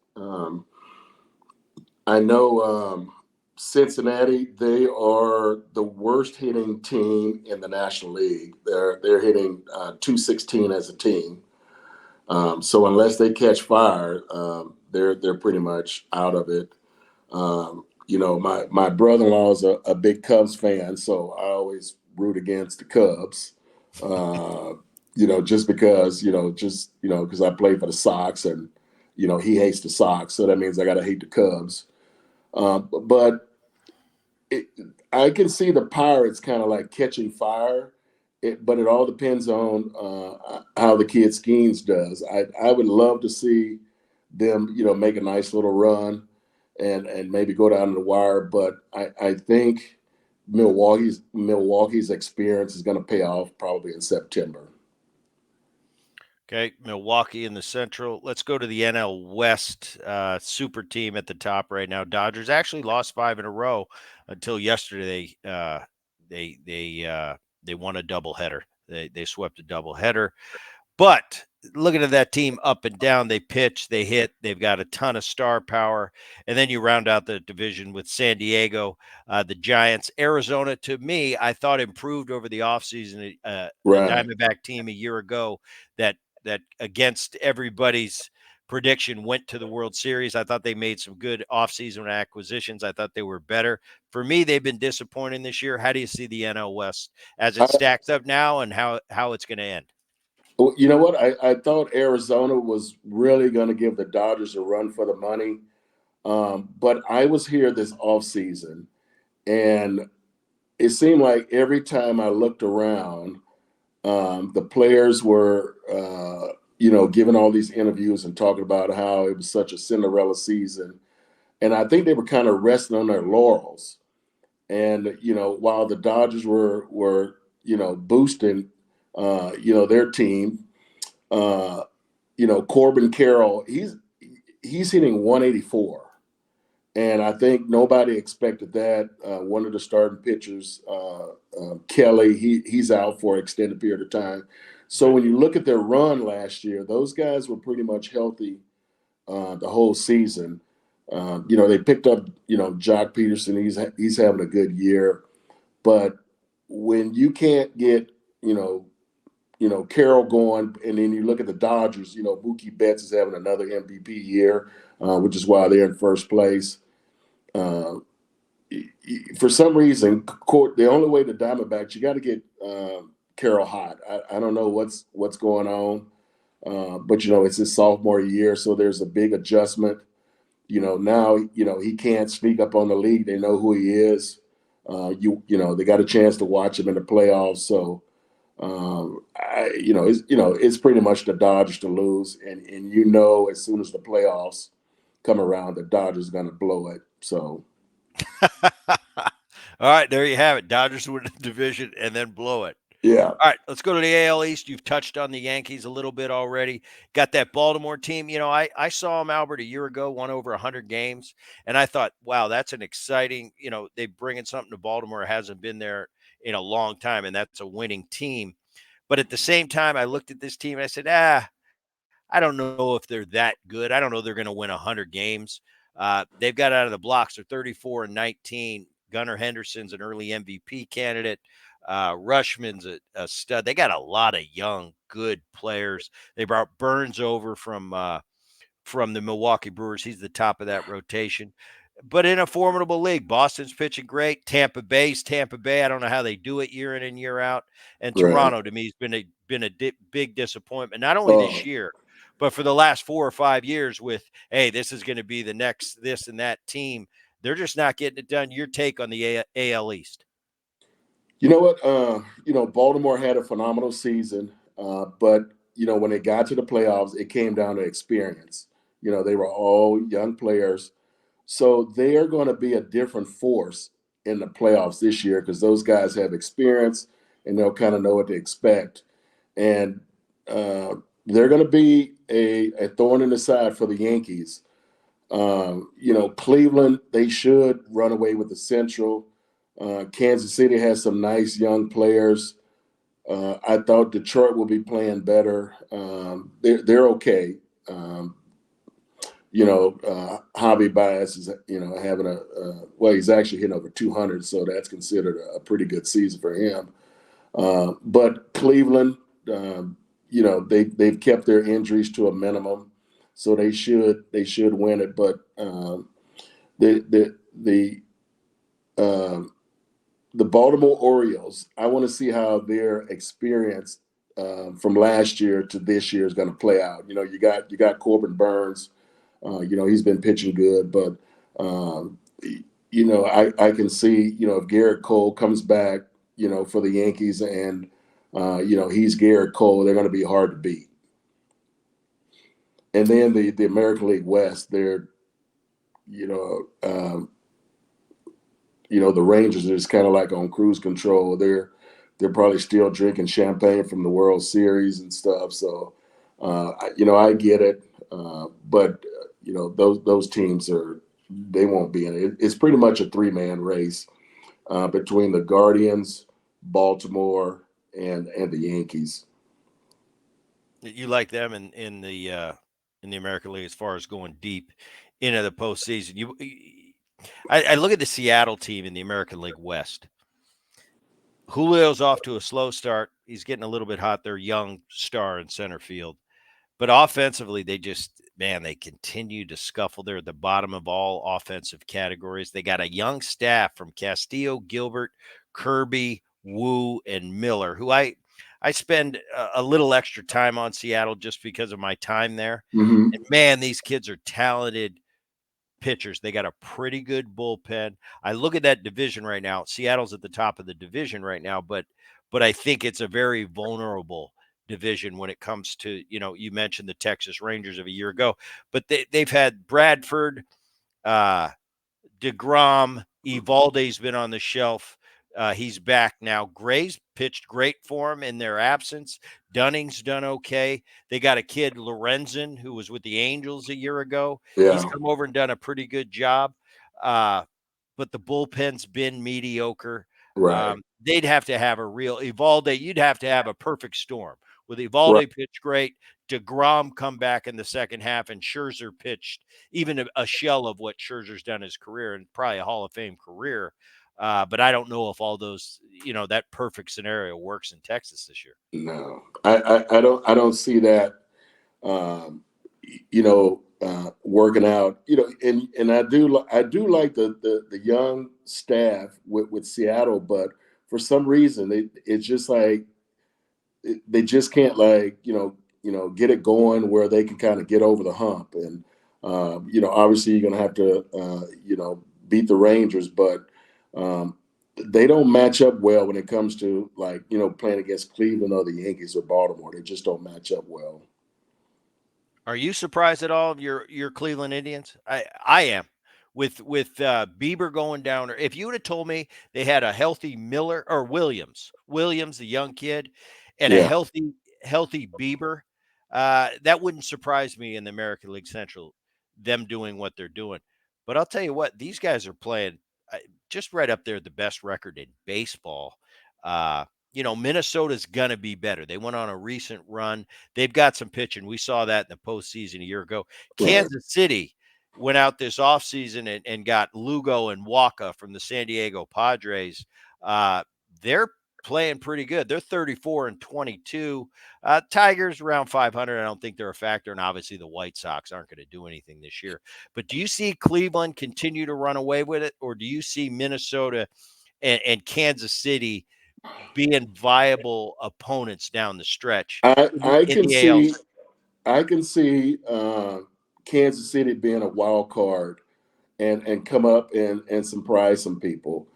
I know Cincinnati. They are the worst hitting team in the National League. They're hitting 216 as a team. So unless they catch fire, they're pretty much out of it. My brother in law is a big Cubs fan, so I always root against the Cubs. Uh, just because because I play for the Sox, and he hates the Sox, so that means I got to hate the Cubs. But it, I can see the Pirates kind of like catching fire. But it all depends on how the kid Skenes does. I would love to see them, make a nice little run and maybe go down to the wire. But I think Milwaukee's experience is going to pay off probably in September. Okay, Milwaukee in the Central. Let's go to the NL West. Super team at the top right now. Dodgers actually lost 5 in a row until yesterday. They won a doubleheader. They swept a doubleheader. But looking at that team up and down, they pitch, they hit, they've got a ton of star power. And then you round out the division with San Diego, the Giants. Arizona, to me, I thought improved over the offseason. A Right. Diamondback team a year ago that against everybody's prediction went to the World Series. I thought they made some good offseason acquisitions. I thought they were better. For me, they've been disappointing this year. How do you see the NL West as it I, stacks up now and how it's going to end? well, you know what? I thought Arizona was really going to give the Dodgers a run for the money. But I was here this offseason, and it seemed like every time I looked around, the players were, giving all these interviews and talking about how it was such a Cinderella season. And I think they were kind of resting on their laurels. And, while the Dodgers were boosting, their team, uh, Corbin Carroll, he's hitting 184. And I think nobody expected that. One of the starting pitchers, Kelly, he's out for an extended period of time. So Right. when you look at their run last year, those guys were pretty much healthy the whole season. They picked up, Jock Peterson. He's having a good year, but when you can't get, you know, Carroll going, and then you look at the Dodgers. Mookie Betts is having another MVP year, which is why they're in first place. Uh, for some reason, the only way to Diamondbacks, you got to get Carroll hot. I don't know what's going on, but it's his sophomore year, so there's a big adjustment. Now he can't speak up on the league. They know who he is. They got a chance to watch him in the playoffs, so it's pretty much the Dodgers to lose, and as soon as the playoffs come around, the Dodgers are going to blow it. So All right, there you have it. Dodgers win the division and then blow it. yeah, All right, let's go to the AL East. You've touched on the Yankees a little bit already. Got that Baltimore team. I saw them, Albert, a year ago, won over 100 games, and I thought, wow, that's an exciting. They bringing something to Baltimore hasn't been there in a long time, and that's a winning team. But at the same time, I looked at this team and I said, I don't know if they're that good. I don't know they're going to win 100 games. They've got out of the blocks. They're 34-19. Gunnar Henderson's an early MVP candidate. Rushman's a stud. They got a lot of young, good players. They brought Burns over from the Milwaukee Brewers. He's the top of that rotation. But in a formidable league, Boston's pitching great. Tampa's Tampa Bay. I don't know how they do it year in and year out. And right. Toronto, to me, has been been a big disappointment, not only this Oh, year, but for the last 4 or 5 years with, hey, this is going to be the next this and that team. They're just not getting it done. Your take on the AL East? you know what? Baltimore had a phenomenal season, but when it got to the playoffs, it came down to experience. They were all young players, so they are going to be a different force in the playoffs this year because those guys have experience and they'll kind of know what to expect. And they're going to be a thorn in the side for the Yankees. Cleveland, they should run away with the Central. Kansas City has some nice young players. I thought Detroit will be playing better. They're okay. Javi Baez is having he's actually hitting over 200, so that's considered a pretty good season for him. But Cleveland, they've kept their injuries to a minimum, so they should win it. But the the um, the Baltimore Orioles, I want to see how their experience from last year to this year is going to play out. You got Corbin Burns. He's been pitching good, but I can see if Garrett Cole comes back, for the Yankees, and he's Garrett Cole, they're going to be hard to beat. And then the American League West, they're you know the Rangers are just kind of like on cruise control. They're probably still drinking champagne from the World Series and stuff. So, I get it, but those teams they won't be in it. It's pretty much a 3-man race between the Guardians, Baltimore, and the Yankees. You like them in the American League as far as going deep into the postseason. I look at the Seattle team in the American League West. Julio's off to a slow start. He's getting a little bit hot. They're young star in center field. But offensively, they continue to scuffle. They're at the bottom of all offensive categories. They got a young staff from Castillo, Gilbert, Kirby, Wu, and Miller, who I spend a little extra time on Seattle just because of my time there. Mm-hmm. And man, these kids are talented pitchers. They got a pretty good bullpen. I look at that division right now. Seattle's at the top of the division right now, but I think it's a very vulnerable division when it comes to, you mentioned the Texas Rangers of a year ago, but they've had Bradford, uh, DeGrom, Evaldi's been on the shelf. He's back now. Gray's pitched great for him in their absence. Dunning's done okay. They got a kid, Lorenzen, who was with the Angels a year ago. He's Yeah, come over and done a pretty good job. Uh, but the bullpen's been mediocre. right, They'd have to have a real Evaldi. You'd have to have a perfect storm with right. Evaldi pitch great, DeGrom come back in the second half, and Scherzer pitched even a shell of what Scherzer's done his career and probably a Hall of Fame career. But I don't know if all those, that perfect scenario works in Texas this year. No, I don't see that. Working out. And I do like the young staff with Seattle, but for some reason it's just like they just can't get it going where they can kind of get over the hump. And obviously you're gonna have to beat the Rangers, but um, they don't match up well when it comes to playing against Cleveland or the Yankees or Baltimore. They just don't match up well. Are you surprised at all of your Cleveland Indians? I am with Bieber going down. Or if you would have told me they had a healthy Miller or Williams, the young kid, and a Yeah, healthy Bieber, that wouldn't surprise me in the American League Central. Them doing what they're doing, but I'll tell you what, these guys are playing just right up there, the best record in baseball. Uh, Minnesota's going to be better. They went on a recent run. They've got some pitching. We saw that in the postseason a year ago. right. Kansas City went out this offseason and got Lugo and Waka from the San Diego Padres. They're playing pretty good. They're 34-22. Tigers around 500. I don't think they're a factor. And obviously the White Sox aren't going to do anything this year. But do you see Cleveland continue to run away with it? Or do you see Minnesota and Kansas City being viable opponents down the stretch I in I can the AL. see I can see Kansas City being a wild card and come up and surprise some people.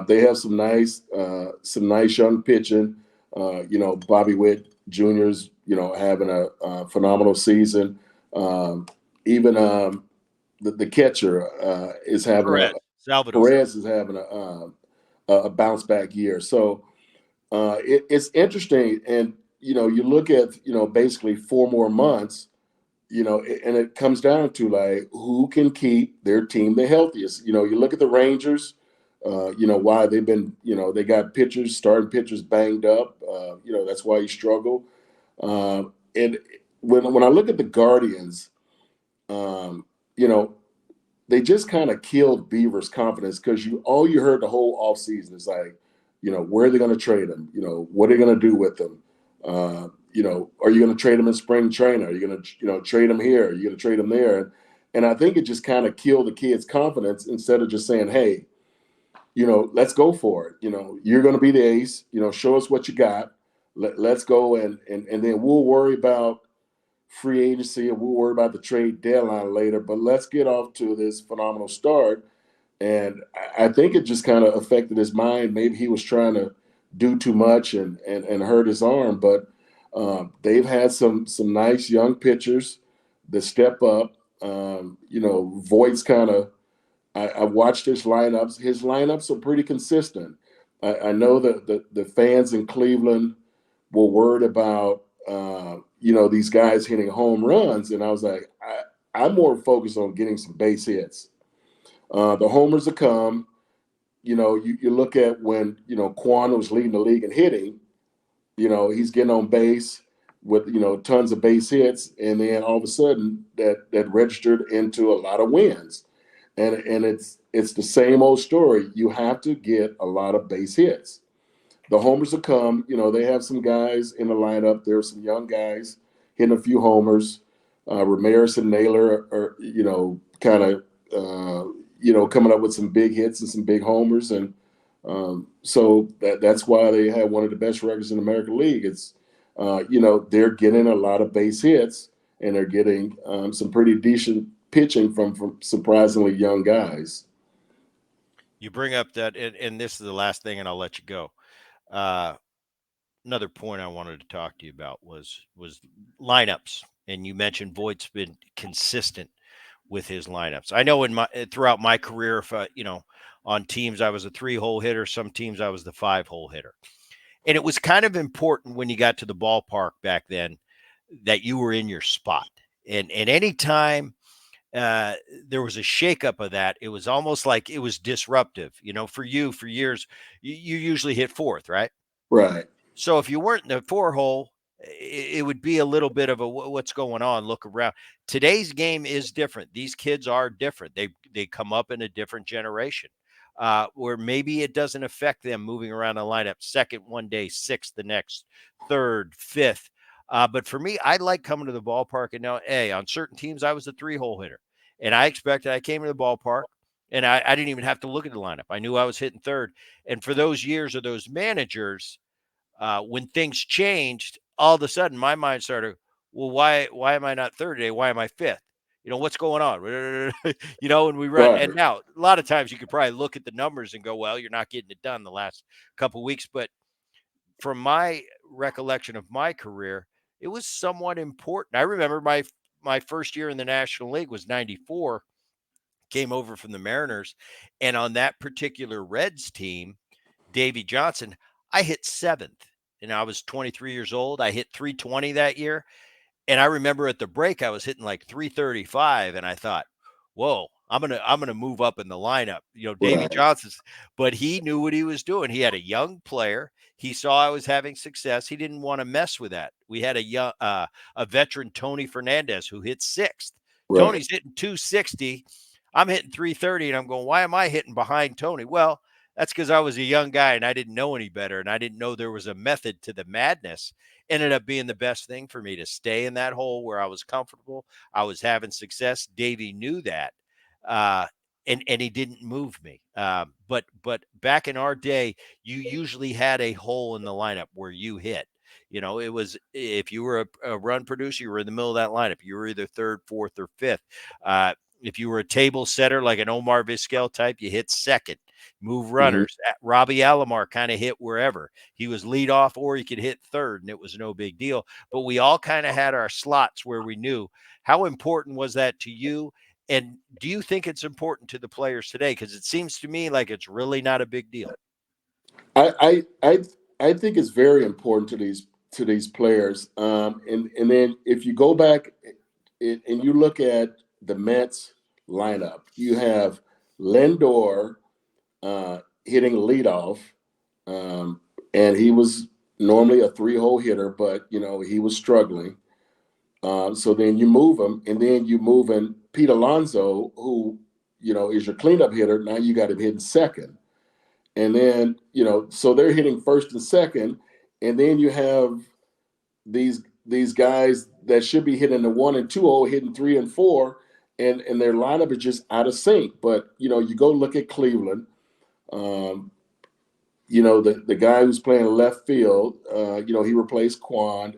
They have some nice young pitching. Bobby Witt Jr.'s having a phenomenal season. Um, even the catcher is having a Perez, Salvador. Perez is having a bounce back year. So it's interesting, and you look at basically 4 more months, and it comes down to like who can keep their team the healthiest. You look at the Rangers. Why they've been, they got pitchers, starting pitchers banged up. That's why you struggle. And when I look at the Guardians, um, you know, they just kind of killed Beaver's confidence because all you heard the whole offseason is like, where are they going to trade him? What are they going to do with them? Are you going to trade him in spring training? Are you going to, trade him here? Are you going to trade him there? And I think it just kind of killed the kid's confidence instead of just saying, hey, let's go for it. You're going to be the ace. Show us what you got. Let's go and then we'll worry about free agency and we'll worry about the trade deadline later. But let's get off to this phenomenal start. And I think it just kind of affected his mind. Maybe he was trying to do too much and hurt his arm. But they've had some nice young pitchers that step up. Voigt's kind of I watched his lineups. His lineups are pretty consistent. I know that the fans in Cleveland were worried about these guys hitting home runs, and I was like, I'm more focused on getting some base hits. The homers will come. You look at when Quan was leading the league in hitting. He's getting on base with tons of base hits, and then all of a sudden that registered into a lot of wins. And it's the same old story. You have to get a lot of base hits. The homers will come. They have some guys in the lineup. There are some young guys hitting a few homers. Ramirez and Naylor are kind of coming up with some big hits and some big homers, and so that's why they have one of the best records in the American League. It's they're getting a lot of base hits, and they're getting some pretty decent pitching from surprisingly young guys. You bring up that, and this is the last thing, and I'll let you go. Uh, Another point I wanted to talk to you about was lineups, and you mentioned Voigt's been consistent with his lineups. I know in my throughout my career, if on teams I was a 3-hole hitter, some teams I was the 5-hole hitter, and it was kind of important when you got to the ballpark back then that you were in your spot. And anytime uh, there was a shakeup of that, it was almost like it was disruptive. For you, for years, you usually hit fourth, right? Right, So if you weren't in the 4-hole, it would be a little bit of a what's going on? Look around. Today's game is different. These kids are different. They come up in a different generation, where maybe it doesn't affect them moving around the lineup. Second one day, sixth the next, third, fifth. But for me, I like coming to the ballpark and now, hey, on certain teams, I was a 3-hole hitter, and I came to the ballpark. And I didn't even have to look at the lineup. I knew I was hitting third. And for those years of those managers, when things changed, all of a sudden my mind started, well, why am I not third today? Why am I fifth? What's going on? And we run. And right, now a lot of times you could probably look at the numbers and go, well, you're not getting it done the last couple of weeks. But from my recollection of my career, it was somewhat important. I remember my first year in the National League was 94, came over from the Mariners. And on that particular Reds team, Davy Johnson, I hit seventh, and I was 23 years old. I hit 320 that year. And I remember at the break, I was hitting like 335. And I thought, whoa, I'm gonna move up in the lineup. Davy right, Johnson's, but he knew what he was doing. He had a young player. He saw I was having success. He didn't want to mess with that. We had a veteran, Tony Fernandez, who hit sixth. right, Tony's hitting 260. I'm hitting 330, and I'm going, why am I hitting behind Tony? Well, that's because I was a young guy and I didn't know any better, and I didn't know there was a method to the madness. Ended up being the best thing for me to stay in that hole where I was comfortable. I was having success. Davey knew that. Uh, and he didn't move me. But back in our day, you usually had a hole in the lineup where you hit. You know, it was if you were a run producer, you were in the middle of that lineup. You were either third, fourth, or fifth. If you were a table setter like an Omar Vizquel type, you hit second. Move Hmm. runners. Robbie Alomar kind of hit wherever. He was lead off or he could hit third, and it was no big deal. But we all kind of had our slots where we knew. How important was that to you? And do you think it's important to the players today? Because it seems to me like it's really not a big deal. I think it's very important to these players. And then if you go back and you look at the Mets lineup, you have Lindor hitting leadoff, and he was normally a three-hole hitter, but he was struggling. So then you move him, and then you move in Pete Alonso, who is your cleanup hitter. Now you got him hitting second. And then, so they're hitting first and second, and then you have these guys that should be hitting the 1 and 2 hole, hitting 3 and 4, and their lineup is just out of sync. But you go look at Cleveland. Um, the guy who's playing left field, he replaced Quan.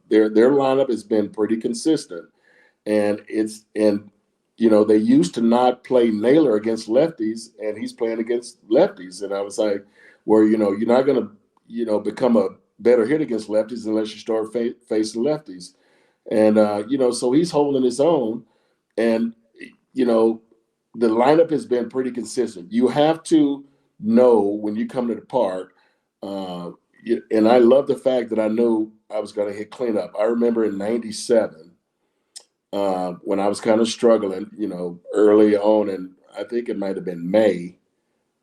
Their lineup has been pretty consistent, and they used to not play Naylor against lefties, and he's playing against lefties. And I was like, well, you're not going to, become a better hit against lefties unless you start facing lefties. And so he's holding his own, and you know, the lineup has been pretty consistent. You have to know when you come to the park. Uh, and I love the fact that I knew I was going to hit cleanup. I remember in '97 when I was kind of struggling, early on, and I think it might have been May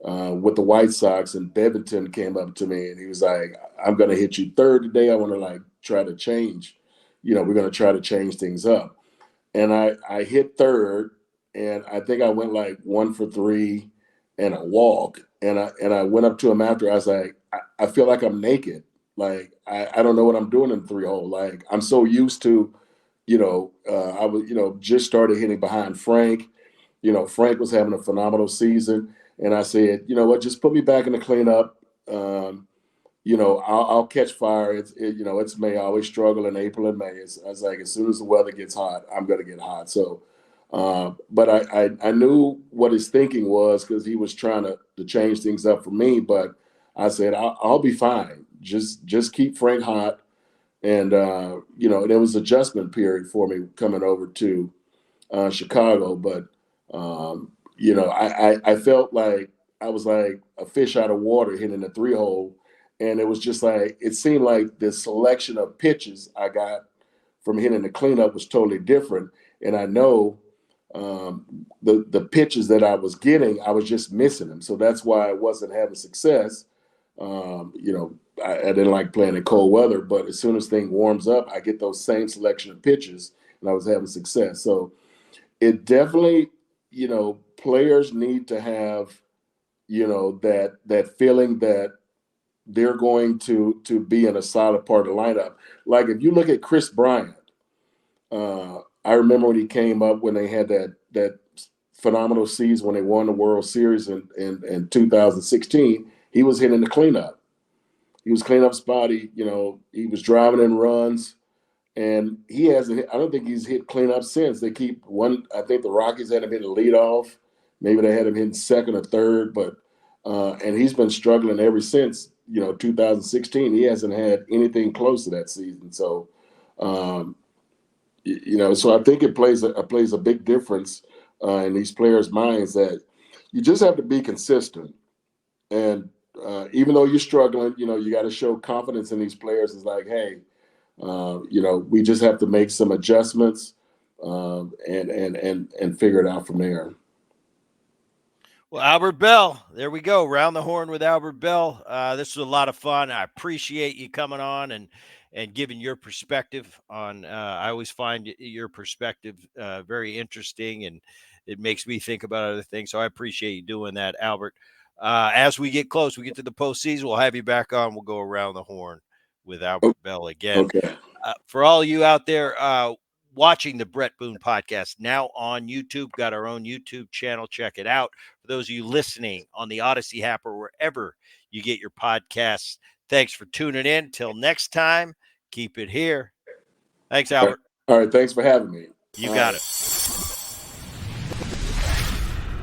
with the White Sox, and Bevington came up to me and he was like, "I'm going to hit you third today. I want to try to change. We're going to try to change things up." And I hit third, and I think I went like 1 for 3 and a walk. And I went up to him after. I was like, I feel like I'm naked. Like I don't know what I'm doing in 3 hole. Like I'm so used to, I was just started hitting behind Frank. Frank was having a phenomenal season, and I said, you know what, just put me back in the cleanup. I'll catch fire. It's May. I always struggle in April and May. I was like, as soon as the weather gets hot, I'm going to get hot. So, but I knew what his thinking was because he was trying to change things up for me. But I said, I'll be fine. Just keep Frank hot. And, there was adjustment period for me coming over to Chicago. But, I felt like I was like a fish out of water hitting the 3 hole. And it was just like, it seemed like the selection of pitches I got from hitting the cleanup was totally different. And I know the pitches that I was getting, I was just missing them. So that's why I wasn't having success. I didn't like playing in cold weather, but as soon as things warms up, I get those same selection of pitches and I was having success. So it definitely, players need to have, that feeling that they're going to be in a solid part of the lineup. Like if you look at Chris Bryant, I remember when he came up when they had that phenomenal season when they won the World Series in 2016. He was hitting the cleanup. He was cleaning up spot. He was driving in runs, and he hasn't. I don't think he's hit cleanup since. They keep one. I think the Rockies had him hitting leadoff. Maybe they had him hitting second or third, but and he's been struggling ever since. 2016. He hasn't had anything close to that season. So, um, so I think it plays a big difference in these players' minds that you just have to be consistent. And even though you're struggling, you got to show confidence in these players. It's like, hey, we just have to make some adjustments and figure it out from there. Well, Albert Belle, there we go. Round the horn with Albert Belle. This was a lot of fun. I appreciate you coming on and giving your perspective on. I always find your perspective very interesting, and it makes me think about other things. So I appreciate you doing that, Albert. As we get close, we get to the postseason, we'll have you back on. We'll go around the horn with Albert Belle again. Okay. For all you out there, watching the Bret Boone podcast now on YouTube. Got our own YouTube channel. Check it out. For those of you listening on the Odyssey app or wherever you get your podcasts, thanks for tuning in. Till next time, keep it here. Thanks, Albert. All right. Thanks for having me. You All got right. it.